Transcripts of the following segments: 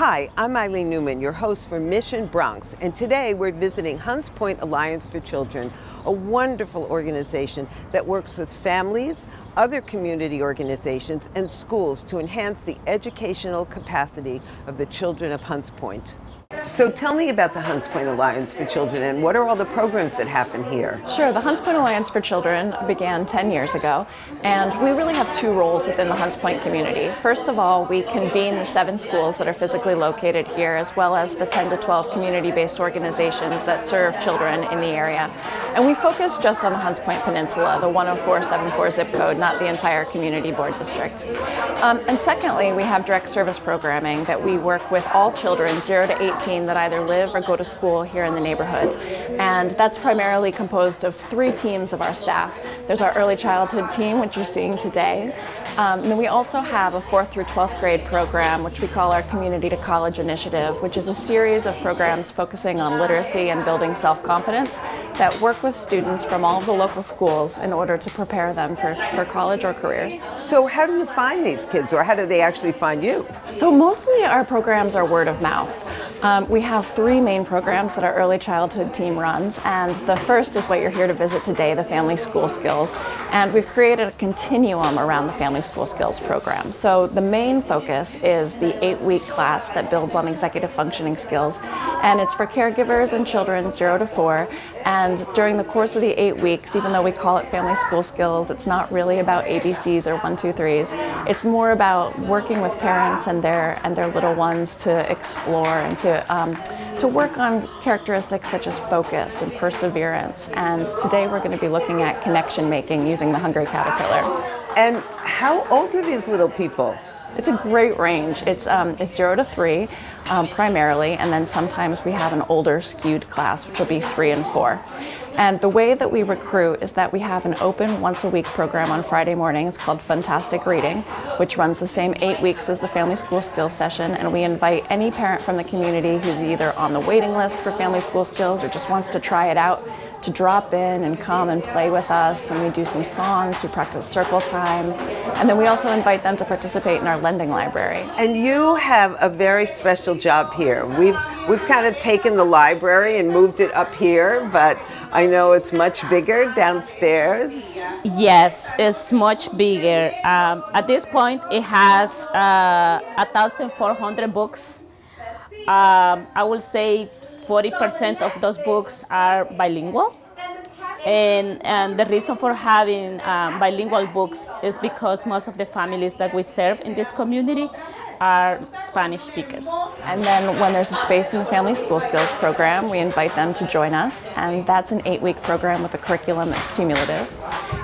Hi, I'm Eileen Newman, your host for Mission Bronx, and today we're visiting Hunts Point Alliance for Children, a wonderful organization that works with families, other community organizations, and schools to enhance the educational capacity of the children of Hunts Point. So tell me about the Hunts Point Alliance for Children and what are all the programs that happen here? Sure, the Hunts Point Alliance for Children began 10 years ago, and we really have two roles within the Hunts Point community. First of all, we convene the 7 schools that are physically located here, as well as the 10 to 12 community-based organizations that serve children in the area. And we focus just on the Hunts Point Peninsula, the 10474 zip code, not the entire community board district. And secondly, we have direct service programming that we work with all children 0 to 18 that either live or go to school here in the neighborhood. And that's primarily composed of 3 teams of our staff. There's our early childhood team, which you're seeing today. And then we also have a 4th through 12th grade program, which we call our Community to College Initiative, which is a series of programs focusing on literacy and building self-confidence that work with students from all of the local schools in order to prepare them for college or careers. So how do you find these kids, or how do they actually find you? So mostly our programs are word of mouth. We have 3 main programs that our early childhood team runs, and the first is what you're here to visit today, the Family School Skills. And we've created a continuum around the Family School Skills program. So the main focus is the 8-week class that builds on executive functioning skills, and it's for caregivers and children 0 to 4. And during the course of the 8 weeks, even though we call it Family School Skills, it's not really about ABCs or 1, 2, 3s. It's more about working with parents and their little ones to explore and to work on characteristics such as focus and perseverance. And today we're going to be looking at connection making using the Hungry Caterpillar. And how old are these little people? It's a great range. It's 0 to 3 primarily, and then sometimes we have an older skewed class, which will be 3 and 4. And the way that we recruit is that we have an open once-a-week program on Friday mornings called Fantastic Reading, which runs the same 8 weeks as the Family School Skills session, and we invite any parent from the community who's either on the waiting list for Family School Skills or just wants to try it out to drop in and come and play with us. And we do some songs, we practice circle time, and then we also invite them to participate in our lending library. And you have a very special job here. We've kind of taken the library and moved it up here, but I know it's much bigger downstairs. Yes, it's much bigger. At this point, it has 1,400 books. I will say 40% of those books are bilingual. And the reason for having bilingual books is because most of the families that we serve in this community are Spanish speakers. And then when there's a space in the Family School Skills program, we invite them to join us, and that's an 8-week program with a curriculum that's cumulative.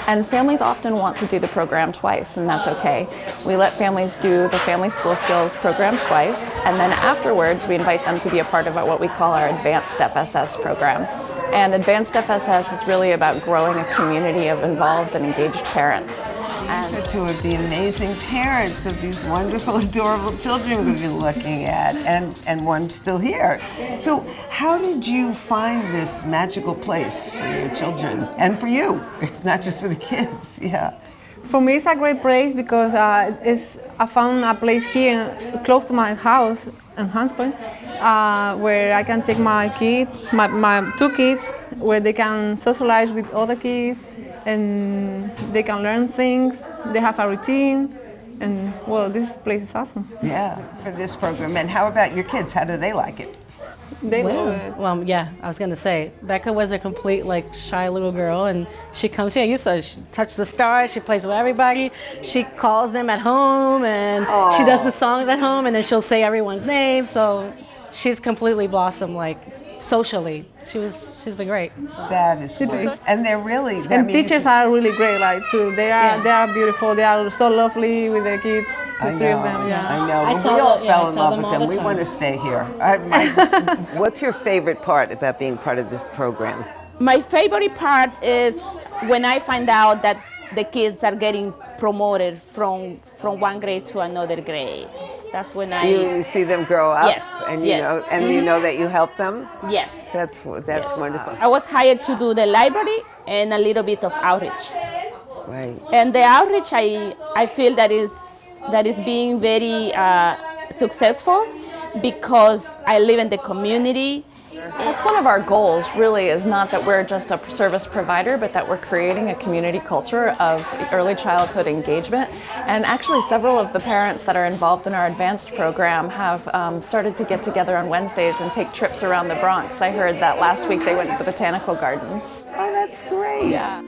And families often want to do the program twice, and that's okay. We let families do the Family School Skills program twice, and then afterwards we invite them to be a part of what we call our Advanced FSS program. And Advanced FSS is really about growing a community of involved and engaged parents. These are 2 of the amazing parents of these wonderful, adorable children we've been looking at, and one still here. So how did you find this magical place for your children and for you? It's not just for the kids, yeah. For me, it's a great place because I found a place here close to my house in Hunts Point where I can take my 2 kids, where they can socialize with other kids and they can learn things. They have a routine, and well, this place is awesome. Yeah, for this program. And how about your kids? How do they like it? They love it. Well, yeah, I was gonna say, Becca was a complete shy little girl, and she comes here. You saw she touches the stars. She plays with everybody. She calls them at home, and she does the songs at home, and then she'll say everyone's name. So she's completely blossomed socially. She's been great. That is great. And they're really... And teachers are really great, too. They are beautiful. They are so lovely with their kids. I know. The 3 of them, yeah. I know. We all fell in love with them. We want to stay here. What's your favorite part about being part of this program? My favorite part is when I find out that the kids are getting promoted from one grade to another grade. That's when you see them grow up. Yes. And you know that you help them. Yes. That's wonderful. I was hired to do the library and a little bit of outreach. Right. And the outreach, I feel that is being very successful because I live in the community. That's one of our goals, really, is not that we're just a service provider, but that we're creating a community culture of early childhood engagement. And actually, several of the parents that are involved in our advanced program have started to get together on Wednesdays and take trips around the Bronx. I heard that last week they went to the botanical gardens. Oh, that's great. Yeah.